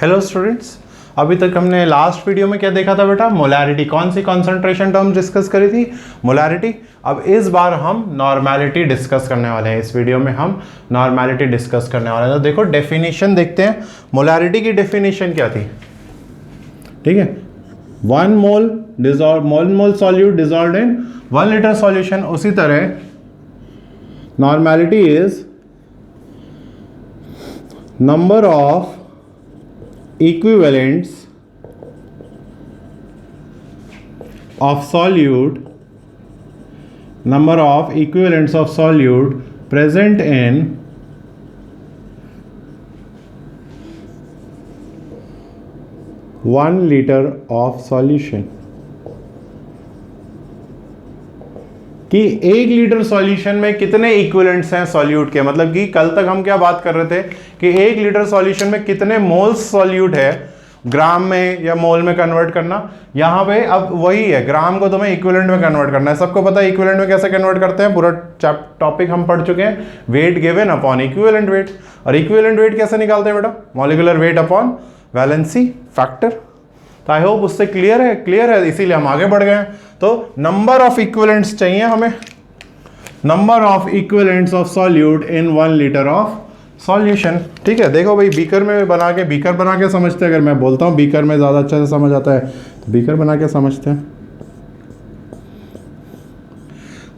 Hello students, अभी तक हमने लास्ट वीडियो में क्या देखा था बेटा? मोलैरिटी। कौन सी कॉन्सेंट्रेशन टर्म डिस्कस करी थी? मोलैरिटी। अब इस बार हम नॉर्मेलिटी डिस्कस करने वाले हैं। इस वीडियो में हम नॉर्मेलिटी डिस्कस करने वाले हैं। तो देखो डेफिनेशन देखते हैं। मोलैरिटी की डेफिनेशन क्या थी? ठीक है, 1 मोल सॉल्यूट डिजॉल्व्ड इन 1 लीटर सॉल्यूशन। उसी तरह normality is number of equivalents of solute present in 1 liter of solution। कि 1 लीटर सॉल्यूशन में कितने इक्विवेलेंट्स हैं सॉल्यूट के। मतलब कि कल तक हम क्या बात कर रहे थे कि 1 लीटर सॉल्यूशन में कितने मोल्स सॉल्यूट है, ग्राम में या मोल में कन्वर्ट करना। यहाँ पे अब वही है, ग्राम को तुम्हें इक्विवेलेंट में कन्वर्ट करना है। सबको पता है इक्विवेलेंट में कैसे कन्वर्ट करते हैं, पूरा टॉपिक हम पढ़ चुके हैं। Weight given upon equivalent wait. और इक्विवेलेंट वेट कैसे निकालते हैं बेटा? Molecular weight upon valency factor. तो आई होप उससे क्लियर है, इसीलिए हम आगे बढ़ गए हैं। तो नंबर ऑफ इक्विवेलेंट्स चाहिए हमें, number of equivalents of solute in 1 litre of solution. ठीक है, देखो भाई बीकर बना के समझते हैं। अगर मैं बोलता हूँ बीकर में ज़्यादा अच्छे से समझ आता है तो बीकर बना के समझते हैं।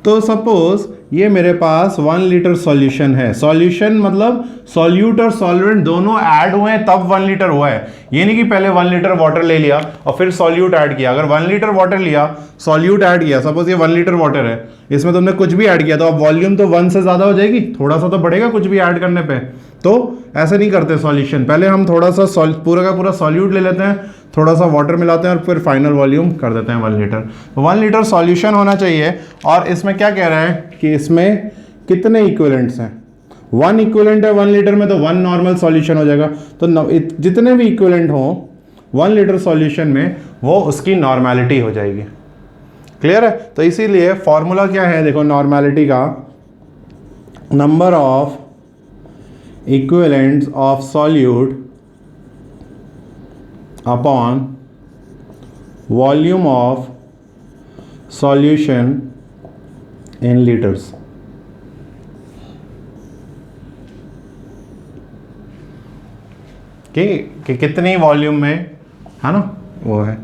तो सपोज ये मेरे पास 1 लीटर सॉल्यूशन है। सॉल्यूशन मतलब सॉल्यूट और सॉल्वेंट दोनों ऐड हुए हैं तब 1 लीटर हुआ है। ये नहीं कि पहले 1 लीटर वाटर ले लिया और फिर सॉल्यूट ऐड किया। अगर 1 लीटर वाटर लिया, सॉल्यूट ऐड किया, सपोज ये 1 लीटर वाटर है, इसमें तुमने कुछ भी ऐड किया तो अब वॉल्यूम तो 1 से ज़्यादा हो जाएगी, थोड़ा सा तो बढ़ेगा कुछ भी ऐड करने पे। तो ऐसे नहीं करते सॉल्यूशन, पहले हम थोड़ा सा पूरा का पूरा सॉल्यूट ले लेते हैं, थोड़ा सा वाटर मिलाते हैं और फिर फाइनल वॉल्यूम कर देते हैं 1 लीटर। तो 1 लीटर सॉल्यूशन होना चाहिए। और इसमें क्या कह रहा है कि इसमें कितने इक्विवेलेंट्स हैं? 1 इक्विवेलेंट है 1 लीटर में, तो 1 नॉर्मल सॉल्यूशन हो जाएगा। तो जितने भी इक्विवेलेंट हों 1 लीटर सॉल्यूशन में, वो उसकी नॉर्मेलिटी हो जाएगी। क्लियर है? तो इसीलिए फॉर्मूला क्या है देखो नॉर्मेलिटी का, number of equivalents of solute upon volume of solution in litres. कि कितनी वॉल्यूम में है ना, वो है।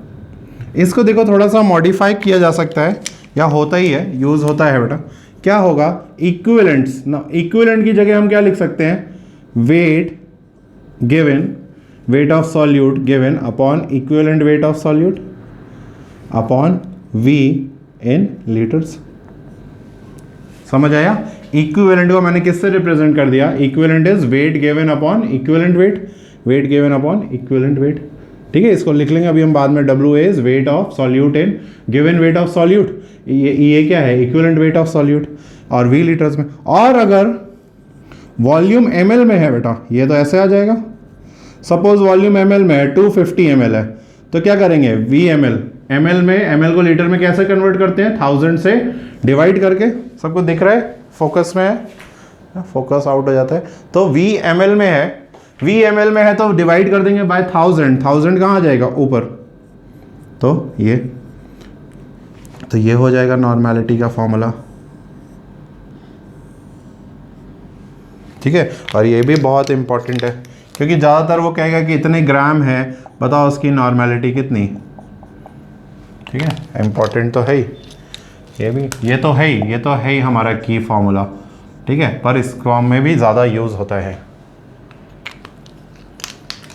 इसको देखो थोड़ा सा मॉडिफाई किया जा सकता है, या होता ही है, यूज़ होता है बेटा। क्या होगा? इक्विवेलेंट्स ना, इक्विवेलेंट की जगह हम क्या लिख सकते हैं? Weight given, weight of solute given upon equivalent weight of solute upon V in litres. समझ आया? इक्विवेलेंट को मैंने किससे रिप्रेजेंट कर दिया? Equivalent is weight given upon equivalent weight, weight given upon equivalent weight. ठीक है, इसको लिख लेंगे अभी हम बाद में। W is wait of solute in given weight of solute. ये क्या है? Equivalent weight of solute. और V लीटर्स में। और अगर वॉल्यूम ml में है बेटा, ये तो ऐसे आ जाएगा। सपोज वॉल्यूम ml में है, 250 ml है, तो क्या करेंगे? Vml, ml में, ml को लीटर में कैसे कन्वर्ट करते हैं? 1000 से डिवाइड करके। सबको दिख रहा है? फोकस में है, फोकस आउट हो जाता है। तो Vml में है तो डिवाइड कर देंगे बाय 1000। 1000 कहाँ आ जाएगा? ऊपर। तो ये हो जाएगा नॉर्मेलिटी का फॉर्मूला। ठीक है, और ये भी बहुत इंपॉर्टेंट है क्योंकि ज़्यादातर वो कहेगा कि इतने ग्राम है, बताओ उसकी नॉर्मेलिटी कितनी। ठीक है, इंपॉर्टेंट तो है ही, ये तो है ही हमारा की फॉर्मूला। ठीक है, पर इस फॉर्म में भी ज़्यादा यूज़ होता है।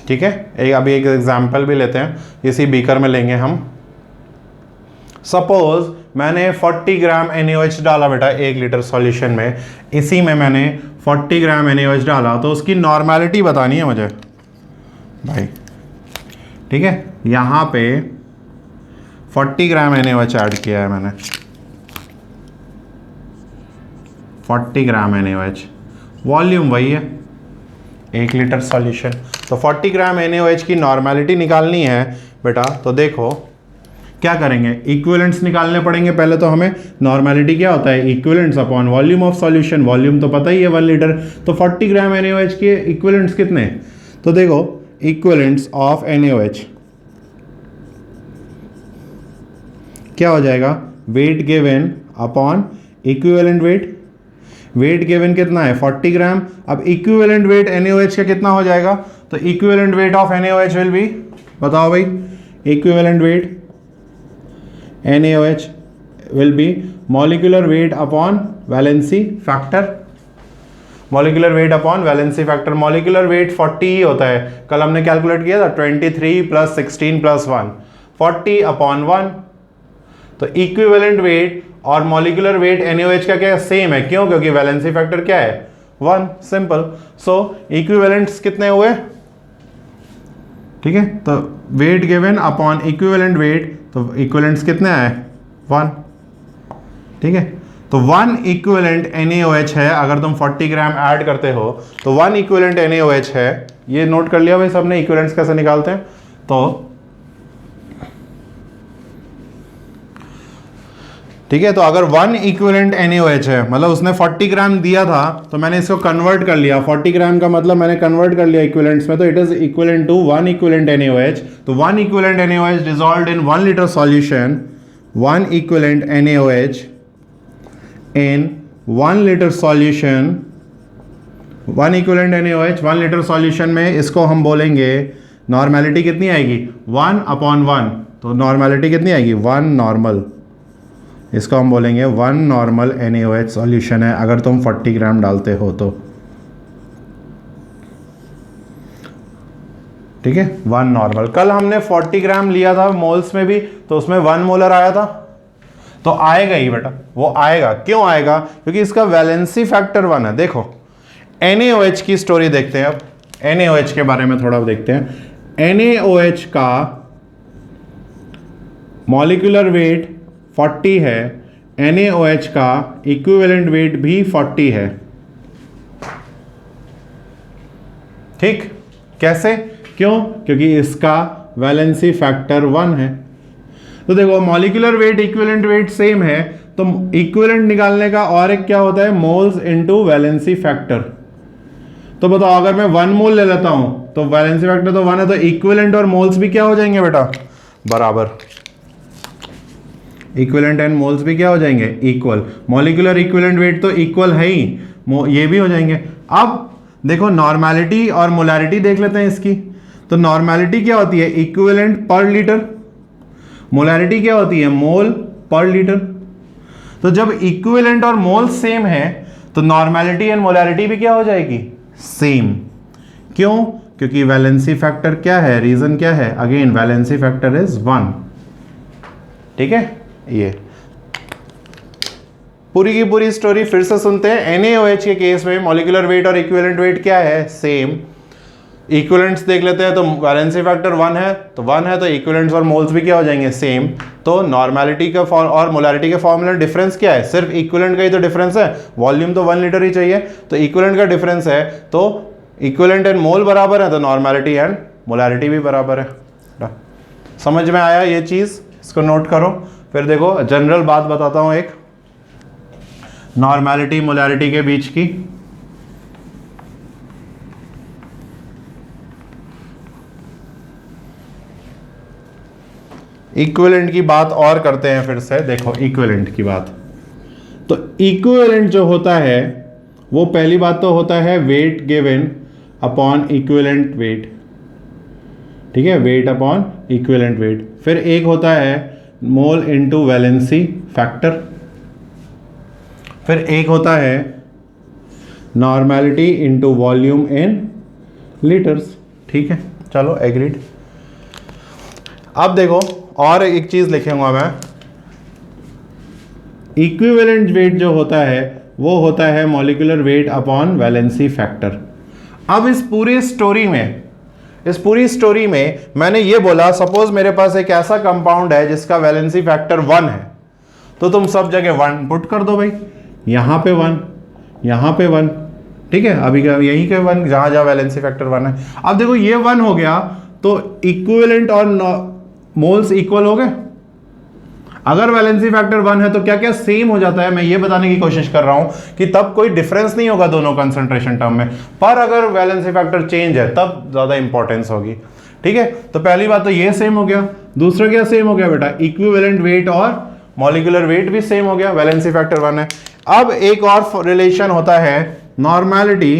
ठीक है, अभी एक एग्जाम्पल भी लेते हैं, इसी बीकर में लेंगे हम। सपोज मैंने 40 ग्राम NaOH डाला बेटा 1 लीटर सॉल्यूशन में, इसी में मैंने 40 ग्राम NaOH डाला, तो उसकी नॉर्मेलिटी बतानी है मुझे भाई। ठीक है, यहाँ पे 40 ग्राम NaOH ऐड किया है मैंने, 40 ग्राम NaOH, वॉल्यूम वही है 1 लीटर सॉल्यूशन। तो 40 ग्राम NaOH की नॉर्मेलिटी निकालनी है बेटा। तो देखो क्या करेंगे, इक्विवेलेंट्स निकालने पड़ेंगे पहले। तो हमें नॉर्मेलिटी क्या होता है, equivalents upon volume of solution. Volume तो पता ही है 1 लीटर, तो 40 ग्राम NaOH के इक्विवेलेंट्स कितने, तो देखो इक्विवेलेंट्स ऑफ NaOH, क्या हो जाएगा? Wait given upon equivalent weight. Weight given कितना है? 40 ग्राम। अब इक्विवेलेंट वेट NaOH का कितना हो जाएगा? तो equivalent weight of NaOH will be, बताओ भाई, equivalent weight NaOH will be molecular weight upon valency factor. Molecular weight upon valency factor. Molecular wait 40 ही होता है, कल हमने कैलकुलेट किया था 23 + 16 + 1, 40 अपॉन 1। तो इक्विवेलेंट वेट और मॉलिक्यूलर वेट NaOH का क्या सेम है? क्यों? क्योंकि वैलेंसी फैक्टर क्या है? 1। सिंपल। सो इक्विवेलेंट्स कितने हुए? ठीक है, तो wait given upon equivalent wait, तो इक्विवेलेंट्स कितने आए? 1। ठीक है, तो 1 इक्विवेलेंट NaOH है। अगर तुम 40 ग्राम ऐड करते हो तो 1 इक्विवेलेंट NaOH है। ये नोट कर लिया भाई सबने, इक्विवेलेंट्स कैसे निकालते हैं? तो ठीक है, तो अगर 1 इक्विवेलेंट NaOH है, मतलब उसने 40 ग्राम दिया था तो मैंने इसको कन्वर्ट कर लिया। 40 ग्राम का मतलब मैंने कन्वर्ट कर लिया इक्विवेलेंट्स में, तो it is equivalent to 1 equivalent NaOH। तो 1 equivalent NaOH dissolved in 1 litre solution, 1 equivalent NaOH in 1 litre solution, 1 equivalent NaOH 1 litre solution में, इसको हम बोलेंगे नॉर्मेलिटी कितनी आएगी? 1/1। तो नॉर्मेलिटी कितनी आएगी? 1 नॉर्मल। इसको हम बोलेंगे 1 नॉर्मल NaOH सॉल्यूशन है अगर तुम 40 ग्राम डालते हो तो। ठीक है, 1 नॉर्मल। कल हमने 40 ग्राम लिया था मोल्स में भी, तो उसमें 1 मोलर आया था, तो आएगा ही बेटा, वो आएगा। क्यों आएगा? क्योंकि इसका वैलेंसी फैक्टर 1 है। देखो NaOH की स्टोरी देखते हैं, अब NaOH के बारे में थोड़ा देखते हैं। NaOH का मॉलिक्यूलर वेट 40 है, NaOH का इक्विवेलेंट वेट भी 40 है। ठीक, कैसे? क्यों? क्योंकि इसका वैलेंसी फैक्टर 1 है। तो देखो molecular weight equivalent weight same है, तो इक्विवेलेंट निकालने का और एक क्या होता है? Moles into valency factor. तो बताओ अगर मैं 1 मोल ले लेता हूं तो वैलेंसी फैक्टर तो 1 है, तो इक्विवेलेंट और मोल्स भी क्या हो जाएंगे बेटा? बराबर। इक्विवेलेंट एंड मोल्स भी क्या हो जाएंगे? इक्वल। मॉलिक्यूलर इक्विवेलेंट वेट तो इक्वल है ही, ये भी हो जाएंगे। अब देखो नॉर्मेलिटी और मोलैरिटी देख लेते हैं इसकी। तो नॉर्मेलिटी क्या होती है? इक्विवेलेंट पर लीटर। मोलैरिटी क्या होती है? मोल पर लीटर। तो जब इक्विवेलेंट और मोल सेम है तो नॉर्मेलिटी एंड मोलैरिटी भी क्या हो जाएगी? सेम। क्यों? क्योंकि वैलेंसी फैक्टर क्या है? रीजन क्या है? Again valency factor is 1। ठीक है, ये पूरी की पूरी स्टोरी फिर से सुनते हैं। NaOH के केस में मॉलिक्यूलर वेट और इक्विवेलेंट वेट क्या है? सेम। इक्विवेलेंट्स देख लेते हैं, तो वैलेंसी फैक्टर 1 है, तो 1 है, तो इक्विवेलेंट्स और मोल्स भी क्या हो जाएंगे? सेम। तो नॉर्मेलिटी का और मोलैरिटी के फॉर्मूला डिफरेंस क्या है? सिर्फ इक्विवेलेंट का ही तो डिफरेंस है, वॉल्यूम तो 1 लीटर ही चाहिए, तो इक्विवेलेंट का डिफरेंस है, तो इक्विवेलेंट एंड मोल बराबर है, तो नॉर्मेलिटी एंड मोलैरिटी भी बराबर है। समझ में आया ये चीज? इसको नोट करो। फिर देखो जनरल बात बताता हूं एक, नॉर्मेलिटी मोलैरिटी के बीच की। इक्विवेलेंट की बात और करते हैं फिर से। देखो इक्विवेलेंट की बात, तो इक्विवेलेंट जो होता है वो पहली बात तो होता है wait given upon equivalent weight. ठीक है, वेट अपॉन इक्विवेलेंट वेट। फिर एक होता है मोल इनटू वैलेंसी फैक्टर। फिर एक होता है normality into volume in litres. ठीक है, चलो एग्रीड। अब देखो और एक चीज लिखूंगा मैं, इक्विवेलेंट वेट जो होता है वो होता है molecular weight upon valency factor. अब इस पूरी स्टोरी में मैंने ये बोला, सपोज मेरे पास एक ऐसा कंपाउंड है जिसका वैलेंसी फैक्टर 1 है, तो तुम सब जगह 1 पुट कर दो भाई, यहां पे 1, यहां पे 1। ठीक है, अभी यहीं के 1 जहां जहां वैलेंसी फैक्टर 1 है। अब देखो ये 1 हो गया तो इक्विवेलेंट और मोल्स इक्वल हो गए। अगर वैलेंसी फैक्टर 1 है तो क्या क्या सेम हो जाता है, मैं ये बताने की कोशिश कर रहा हूं कि तब कोई डिफरेंस नहीं होगा दोनों कंसंट्रेशन टर्म में, पर अगर वैलेंसी फैक्टर चेंज है तब ज्यादा इंपॉर्टेंस होगी। ठीक है, तो पहली बात तो ये सेम हो गया। दूसरा क्या सेम हो गया बेटा, इक्विवेलेंट वेट और मॉलिक्यूलर वेट भी सेम हो गया, वैलेंसी फैक्टर 1 है। अब एक और रिलेशन होता है, normality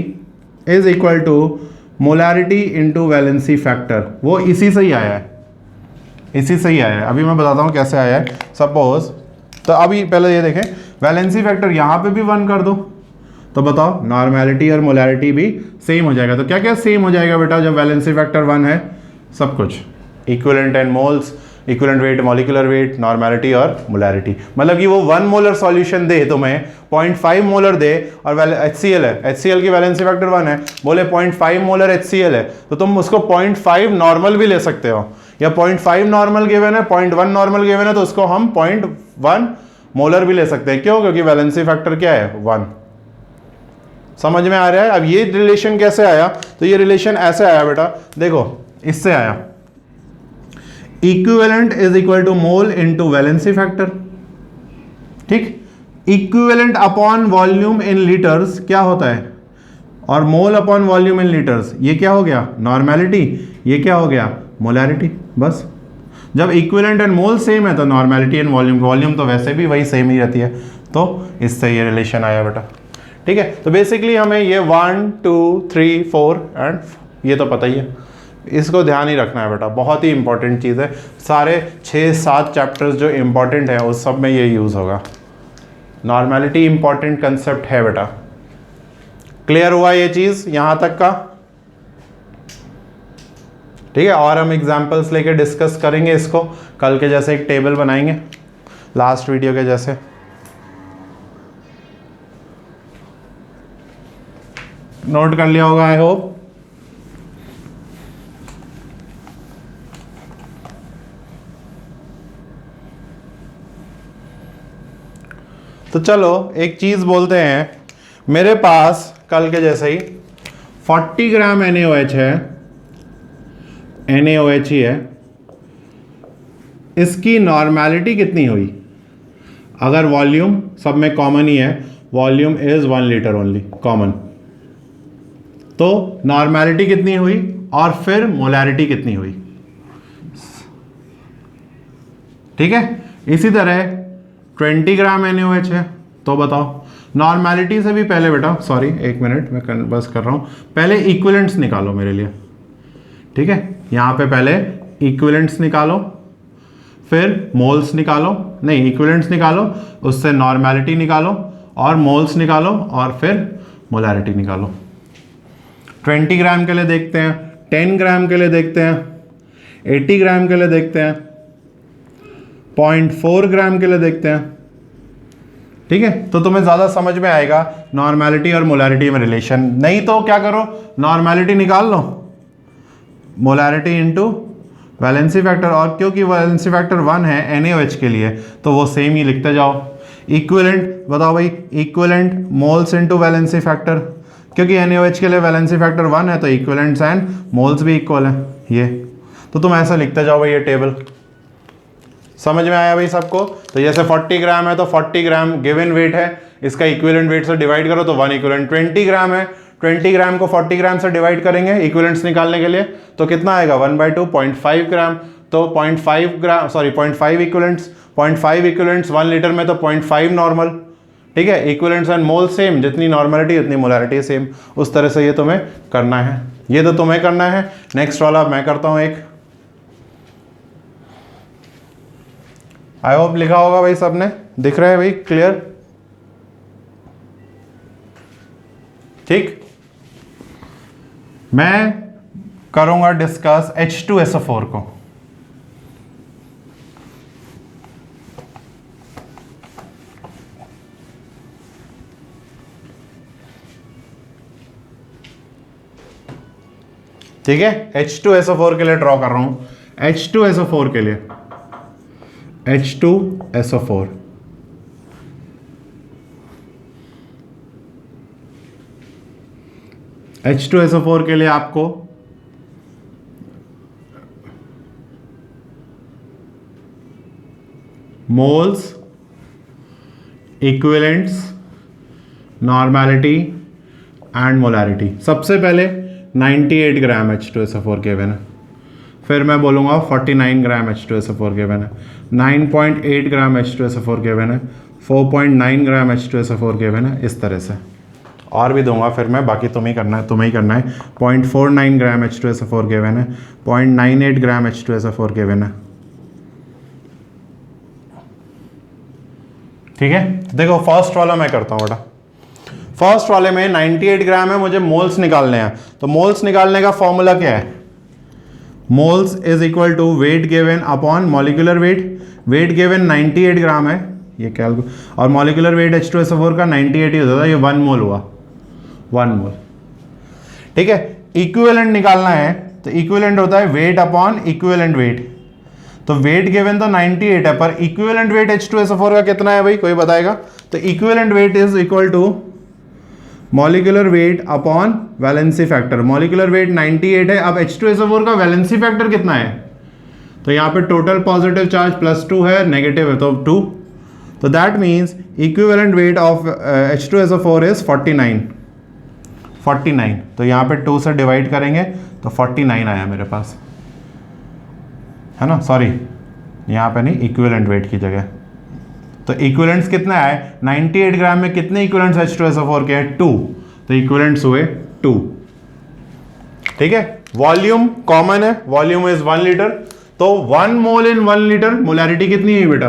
is equal to molarity into valency factor, वो इसी से ही आया है, इसी से ही आया है। अभी मैं बताता हूं कैसे आया है। सपोज, तो अभी पहले ये देखें, वैलेंसी फैक्टर यहां पे भी 1 कर दो, तो बताओ नॉर्मेलिटी और मोलैरिटी भी सेम हो जाएगा। तो क्या क्या सेम हो जाएगा बेटा जब वैलेंसी फैक्टर 1 है, सब कुछ, equivalent and moles, equivalent weight, molecular weight, normality और मोलैरिटी। मतलब कि वो 1 मोलर सॉल्यूशन दे तुम्हें, 0.5 मोलर दे, और HCl है, HCl की वैलेंसी फैक्टर 1 है, बोले 0.5 मोलर HCl है, तो तुम उसको 0.5 नॉर्मल भी ले सकते हो, या 0.5 नॉर्मल गिवन है, 0.1 नॉर्मल गिवन है, तो उसको हम 0.1 मोलर भी ले सकते हैं। क्यों? क्योंकि वैलेंसी फैक्टर क्या है, 1। समझ में आ रहा है? अब ये रिलेशन कैसे आया, तो ये रिलेशन ऐसे आया बेटा, देखो इससे आया, equivalent is equal to mole into valency factor. ठीक, equivalent upon volume in litres क्या होता है, और mole upon volume in litres, ये क्या हो गया नॉर्मेलिटी, ये क्या हो गया मोलैरिटी। बस, जब इक्विवेलेंट एंड मोल सेम है तो नॉर्मेलिटी एंड वॉल्यूम, वॉल्यूम तो वैसे भी वही सेम ही रहती है, तो इससे ये रिलेशन आया बेटा। ठीक है, तो बेसिकली हमें ये 1 2 3 4 एंड ये तो पता ही है, इसको ध्यान ही रखना है बेटा, बहुत ही इंपॉर्टेंट चीज़ है। सारे 6-7 चैप्टर्स जो इंपॉर्टेंट है उस सब में ये यूज़ होगा। नॉर्मेलिटी इंपॉर्टेंट कंसेप्ट है बेटा। क्लियर हुआ ये चीज़ यहाँ तक का? ठीक है, और हम एग्जाम्पल्स लेके डिस्कस करेंगे इसको, कल के जैसे एक टेबल बनाएंगे लास्ट वीडियो के जैसे। नोट कर लिया होगा आई होप। तो चलो एक चीज बोलते हैं, मेरे पास कल के जैसे ही 40 ग्राम NaOH है, NaOH ही है, इसकी नॉर्मेलिटी कितनी हुई? अगर वॉल्यूम सब में कॉमन ही है, volume is 1 litre only common, तो नॉर्मेलिटी कितनी हुई और फिर मोलैरिटी कितनी हुई? ठीक है, इसी तरह 20 ग्राम NaOH है, तो बताओ नॉर्मेलिटी से भी पहले बेटा, सॉरी एक मिनट मैं बस कर रहा हूं, पहले इक्विवेलेंट्स निकालो मेरे लिए। ठीक है, यहां पे पहले इक्विवेलेंट्स निकालो, फिर मोल्स निकालो, नहीं इक्विवेलेंट्स निकालो, उससे नॉर्मेलिटी निकालो और मोल्स निकालो और फिर मोलैरिटी निकालो। 20 ग्राम के लिए देखते हैं, 10 ग्राम के लिए देखते हैं, 80 ग्राम के लिए देखते हैं, 0.4 ग्राम के लिए देखते हैं। ठीक है, तो तुम्हें ज़्यादा समझ में आएगा नॉर्मेलिटी और मोलैरिटी में रिलेशन। नहीं तो क्या करो, नॉर्मेलिटी निकाल लो, मोलैरिटी इनटू वैलेंसी फैक्टर, और क्योंकि वैलेंसी फैक्टर 1 है NaOH के लिए तो वो सेम ही लिखते जाओ। इक्विवेलेंट बताओ भाई, equivalent moles into valency factor, क्योंकि NaOH के लिए वैलेंसी फैक्टर 1 है तो इक्विवेलेंट्स एंड मोल्स भी इक्वल है, ये तो तुम ऐसा लिखते जाओ भाई, ये टेबल। समझ में आया भाई सबको? तो जैसे 40 ग्राम है तो 40 ग्राम गिवन वेट है, इसका इक्विवेलेंट वेट से डिवाइड करो तो 1 इक्विवेलेंट। 20 ग्राम है, 20 ग्राम को 40 ग्राम से डिवाइड करेंगे इक्विवेलेंट्स निकालने के लिए, तो कितना आएगा 1/2, 0.5 ग्राम, तो 0.5 ग्राम, सॉरी 0.5 इक्विवेलेंट्स, 0.5 इक्विवेलेंट्स 1 लीटर में, तो 0.5 नॉर्मल। ठीक है, इक्विवेलेंट्स एंड मोल सेम, जितनी नॉर्मेलिटी उतनी मोलैरिटी सेम, उस तरह से ये तुम्हें करना है, ये तो तुम्हें करना है। नेक्स्ट वाला मैं करता हूं एक, आई होप लिखा होगा भाई सबने, दिख रहा है भाई क्लियर? ठीक, मैं करूंगा डिस्कस H2SO4 को। ठीक है, H2SO4 के लिए ड्रॉ कर रहा हूं, H2SO4 के लिए, H2SO4 H2SO4 के लिए आपको moles, equivalents, normality and molarity. सबसे पहले 98 ग्राम H2SO4 गिवन है, फिर मैं बोलूँगा 49 ग्राम H2SO4 गिवन है, 9.8 ग्राम H2SO4 गिवन है, 4.9 ग्राम H2SO4 गिवन है, इस तरह से और भी दूंगा फिर मैं, बाकी तुम्हें ही करना है। 0.49 ग्राम H2SO4 गिवन है, 0.98 ग्राम H2SO4 गिवन है। ठीक है, देखो फर्स्ट वाला मैं करता हूँ बेटा। फर्स्ट वाले में 98 ग्राम है, मुझे मोल्स निकालने हैं, तो मोल्स निकालने का फॉर्मूला क्या है? Moles is equal to weight given upon molecular weight. Weight given 98 gram है, ये कैलकुलेट, और मॉलिक्यूलर वेट H2SO4 का 98 ही होता था, ये 1 मोल हुआ, 1 मोल। ठीक है, इक्विवेलेंट निकालना है, तो इक्विवेलेंट होता है वेट अपॉन इक्विवेलेंट वेट। तो वेट गिवन तो 98 है, पर इक्विवेलेंट वेट H2SO4 का कितना है भाई, कोई बताएगा? तो equivalent weight is equal to molecular weight upon valency factor. Molecular weight 98 है, अब H2SO4 का वैलेंसी फैक्टर कितना है? तो यहाँ पे टोटल पॉजिटिव चार्ज +2 है, नेगेटिव है तो 2, तो that means equivalent weight of H2SO4 is 49। तो यहाँ पे 2 से डिवाइड करेंगे तो 49 आया मेरे पास, है ना, सॉरी यहाँ पे नहीं, इक्विवेलेंट वेट की जगह। तो इक्विवेलेंट्स कितना है? 98 ग्राम में कितने इक्विवेलेंट्स H2SO4 के हैं? 2, तो इक्विवेलेंट्स हुए 2। ठीक है, वॉल्यूम कॉमन है, वॉल्यूम इज 1 लीटर, तो 1 मोल इन 1 लीटर, मोलैरिटी कितनी है बेटा?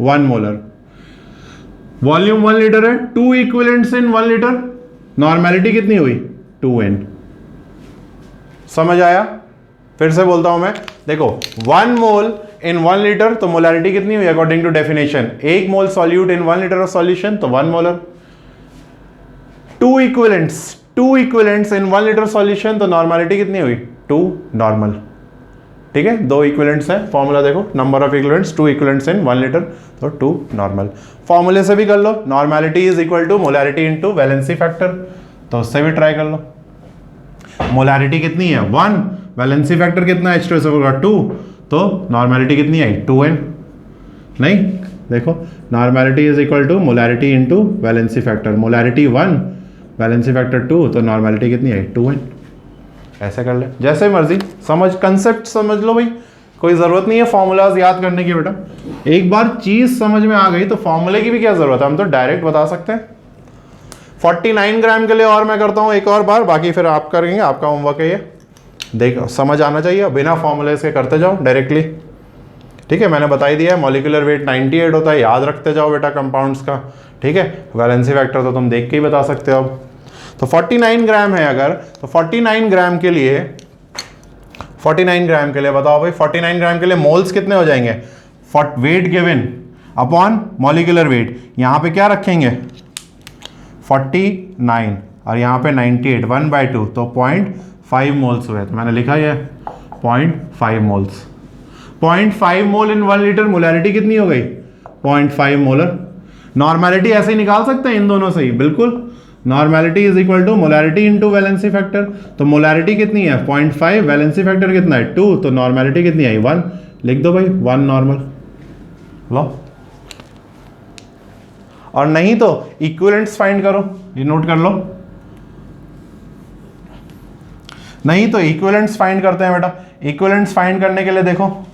1 मोलर। वॉल्यूम 1 लीटर है, 2 इक्विवेलेंट्स इन 1 लीटर, नॉर्मेलिटी कितनी हुई? 2n। समझ आया? फिर से बोलता हूं मैं, देखो 1 मोल इन 1 लीटर, तो मोलैरिटी कितनी हुई according to definition? 1 mole solute in 1 litre of solution, तो 1 molar. 2 equivalents in 1 litre solution, तो नॉर्मेलिटी कितनी हुई? 2 नॉर्मल। ठीक है, 2 इक्विवेलेंट्स है, फॉर्मूला देखो, number of equivalents 2 equivalents in 1 litre, तो 2 नॉर्मल। फॉर्मूले से भी कर लो, normality is equal to molarity into valency factor, तो उससे भी ट्राई कर लो। मोलैरिटी कितनी है? 1, वैलेंसी फैक्टर कितना है H2SO4 का? 2, तो नॉर्मेलिटी कितनी आई? 2n। नहीं, देखो normality is equal to molarity into valency factor, molarity 1, valency factor 2, तो नॉर्मेलिटी कितनी आई? 2n। ऐसे कर ले, जैसे मर्जी, समझ, कंसेप्ट समझ लो भाई, कोई ज़रूरत नहीं है फॉर्मूलाज याद करने की बेटा। एक बार चीज़ समझ में आ गई तो फॉर्मूले की भी क्या ज़रूरत है, हम तो डायरेक्ट बता सकते हैं। 49 ग्राम के लिए और मैं करता हूँ एक और बार, बाकी फिर आप करेंगे, आपका होमवर्क है ये। देखो समझ आना चाहिए, बिना फॉर्मूले के करते जाओ डायरेक्टली। ठीक है, मैंने बता ही दिया है, मॉलिक्यूलर वेट 98 होता है, याद रखते जाओ बेटा कंपाउंड्स का। ठीक है, वैलेंसी फैक्टर तो तुम देख के ही बता सकते हो। अब तो 49 ग्राम है अगर, तो 49 ग्राम के लिए बताओ भाई, 49 ग्राम के लिए मोल्स कितने हो जाएंगे? Wait given upon molecular wait, यहाँ पे क्या रखेंगे? 49 और यहाँ पे 98, 1/2, तो 0.5 मोल्स हुए, तो मैंने लिखा ये 0.5 मोल्स। 0.5 मोल इन 1 लीटर, मोलैरिटी कितनी हो गई? 0.5 मोलर। नॉर्मेलिटी ऐसे ही निकाल सकते हैं इन दोनों से ही, बिल्कुल। Normality is equal to molarity into valency factor, तो मोलैरिटी कितनी है? 0.5, वैलेंसी फैक्टर कितना है? 2, तो नॉर्मेलिटी कितनी आई? 1। लिख दो भाई 1 नॉर्मल, लो। और नहीं तो इक्विवेलेंट्स फाइंड करो, ये नोट कर लो। नहीं तो इक्विवेलेंट्स फाइंड करते हैं बेटा। इक्विवेलेंट्स फाइंड करने के लिए देखो,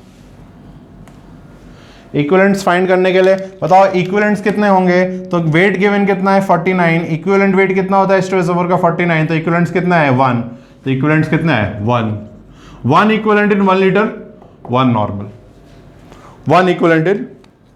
इक्विवेलेंट्स फाइंड करने के लिए बताओ इक्विवेलेंट्स कितने होंगे? तो वेट गिवन कितना है? 49। इक्विवेलेंट वेट कितना होता है H2SO4 का? 49, तो इक्विवेलेंट्स कितना है? 1, तो इक्विवेलेंट्स कितना है? 1 equivalent in 1 litre, 1 normal. 1 equivalent in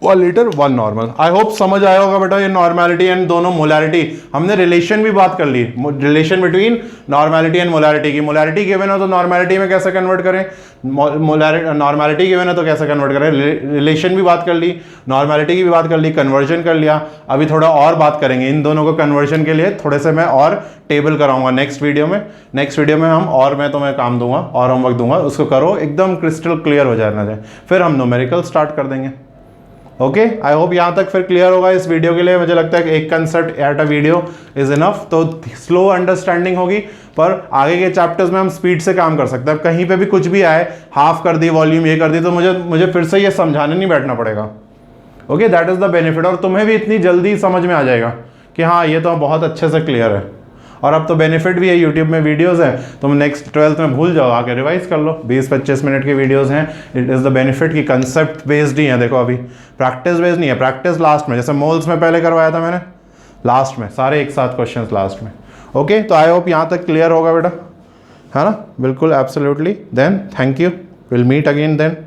1 litre, 1 normal. I hope समझ आया होगा बेटा, ये नॉर्मेलिटी एंड दोनों मोलैरिटी, हमने रिलेशन भी बात कर ली, relation between normality and molarity की। मोलैरिटी गिवन हो तो नॉर्मेलिटी में कैसे कन्वर्ट करें, नॉर्मेलिटी गिवन है तो कैसे कन्वर्ट करें, रिलेशन भी बात कर ली, नॉर्मेलिटी की भी बात कर ली, कन्वर्जन कर लिया। अभी थोड़ा और बात करेंगे इन दोनों को कन्वर्जन के लिए, थोड़े से मैं और टेबल कराऊंगा नेक्स्ट वीडियो में। नेक्स्ट वीडियो में हम और मैं तुम्हें काम दूंगा और होमवर्क दूंगा, उसको करो, एकदम क्रिस्टल क्लियर हो जाना चाहिए, फिर हम न्यूमेरिकल स्टार्ट कर देंगे। ओके, आई होप यहाँ तक फिर क्लियर होगा इस वीडियो के लिए। मुझे लगता है कि एक concept at a video is enough, तो स्लो अंडरस्टैंडिंग होगी, पर आगे के चैप्टर्स में हम स्पीड से काम कर सकते हैं। अब कहीं पे भी कुछ भी आए, हाफ कर दी वॉल्यूम, ये कर दी, तो मुझे फिर से ये समझाने नहीं बैठना पड़ेगा। Okay, that is the benefit. और तुम्हें भी इतनी जल्दी समझ में आ जाएगा कि हाँ ये तो बहुत अच्छे से क्लियर है। और अब तो बेनिफिट भी है, यूट्यूब में वीडियोस हैं, तुम नेक्स्ट 12th में भूल जाओ, आके रिवाइज कर लो, 20-25 मिनट की वीडियोस हैं। इट इज़ द बेनिफिट कि कंसेप्ट बेस्ड ही है। देखो अभी प्रैक्टिस बेस्ड नहीं है, प्रैक्टिस लास्ट में, जैसे मोल्स में पहले करवाया था मैंने, लास्ट में सारे एक साथ क्वेश्चंस लास्ट में। ओके, तो आई होप यहाँ तक क्लियर होगा बेटा, है ना? बिल्कुल, absolutely. Then thank you, will meet again then.